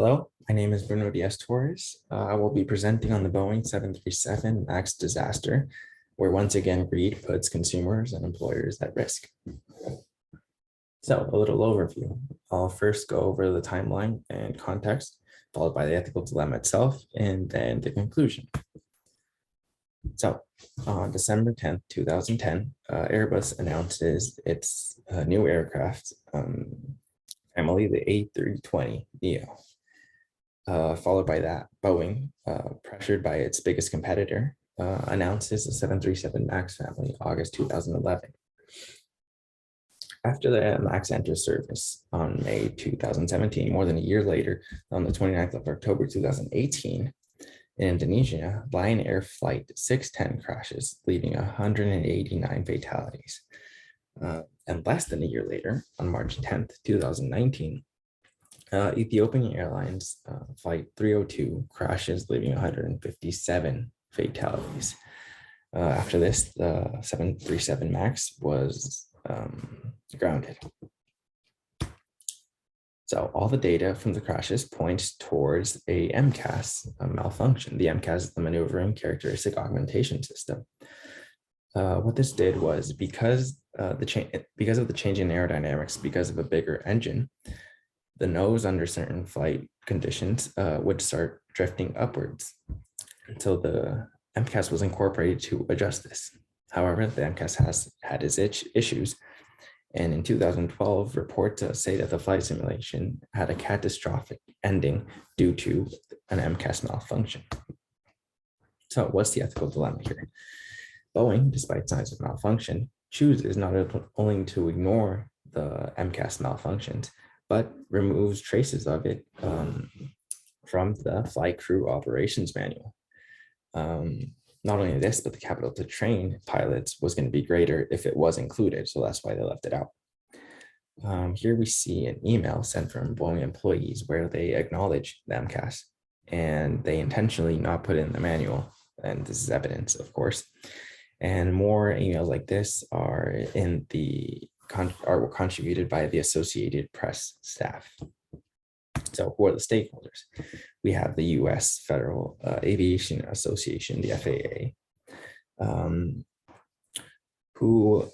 Hello, my name is Bruno Diaz-Torres. I will be presenting on the Boeing 737 MAX disaster, where once again greed puts consumers and employers at risk. So a little overview. I'll first go over the timeline and context, followed by the ethical dilemma itself, and then the conclusion. So on December 10th, 2010, Airbus announces its new aircraft family, the A320neo. Followed by that, Boeing, pressured by its biggest competitor, announces the 737 MAX family, August 2011. After the MAX enters service on May 2017, more than a year later, on the 29th of October 2018, in Indonesia, Lion Air Flight 610 crashes, leaving 189 fatalities. And less than a year later, on March 10th, 2019, Ethiopian Airlines Flight 302 crashes, leaving 157 fatalities. After this, the 737 MAX was grounded. So all the data from the crashes points towards a MCAS malfunction. The MCAS is the Maneuvering Characteristic Augmentation System. What this did was because of the change in aerodynamics, because of a bigger engine, the nose under certain flight conditions would start drifting upwards until the MCAS was incorporated to adjust this. However, the MCAS has had its issues. And in 2012, reports say that the flight simulation had a catastrophic ending due to an MCAS malfunction. So what's the ethical dilemma here? Boeing, despite signs of malfunction, chooses not only to ignore the MCAS malfunctions, but removes traces of it from the flight crew operations manual. Not only this, but the capital to train pilots was going to be greater if it was included. So that's why they left it out. Here we see an email sent from Boeing employees where they acknowledge the MCAS and they intentionally not put it in the manual. And this is evidence, of course. And more emails like this are in the were contributed by the Associated Press staff. So who are the stakeholders? We have the U.S. Federal Aviation Association, the FAA, who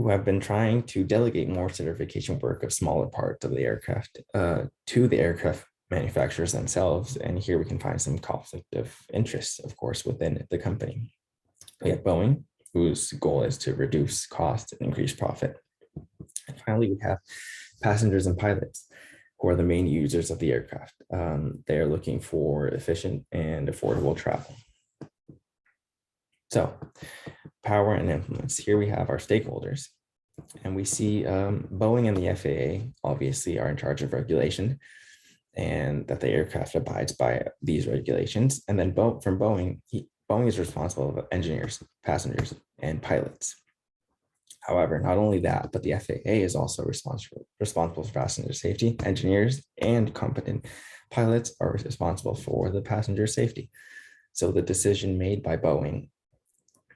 have been trying to delegate more certification work of smaller parts of the aircraft to the aircraft manufacturers themselves. And here we can find some conflict of interest, of course, within the company. We have Boeing, whose goal is to reduce cost and increase profit. And finally, we have passengers and pilots, who are the main users of the aircraft. They are looking for efficient and affordable travel. So, power and influence. Here we have our stakeholders. And we see Boeing and the FAA obviously are in charge of regulation and that the aircraft abides by these regulations. And then from Boeing, Boeing is responsible for engineers, passengers, and pilots. However, not only that, but the FAA is also responsible for passenger safety. Engineers and competent pilots are responsible for the passenger safety. So the decision made by Boeing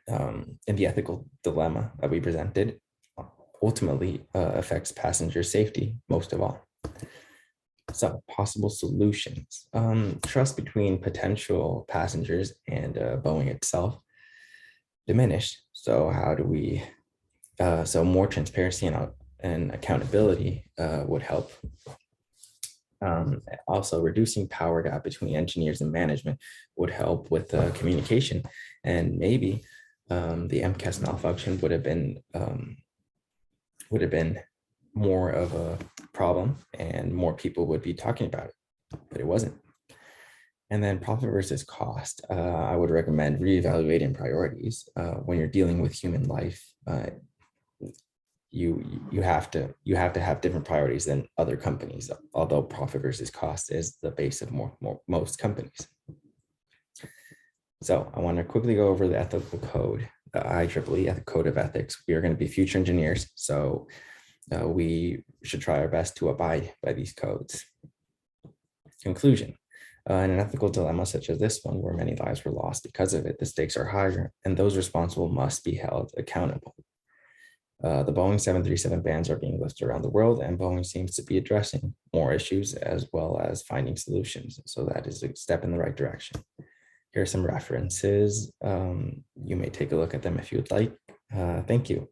in the ethical dilemma that we presented ultimately affects passenger safety most of all. So possible solutions. Trust between potential passengers and Boeing itself diminished. So how do we so more transparency and accountability would help. Also, reducing power gap between engineers and management would help with communication. And maybe the MCAS malfunction would have been more of a problem and more people would be talking about it, but it wasn't. And then profit versus cost. I would recommend reevaluating priorities when you're dealing with human life. You have to have different priorities than other companies, although profit versus cost is the base of most companies. So I want to quickly go over the ethical code, the IEEE Code of Ethics. We are going to be future engineers, so we should try our best to abide by these codes. Conclusion. In an ethical dilemma such as this one, where many lives were lost because of it, the stakes are higher and those responsible must be held accountable. The Boeing 737 bans are being lifted around the world, and Boeing seems to be addressing more issues as well as finding solutions. So that is a step in the right direction. Here are some references. You may take a look at them if you would like. Thank you.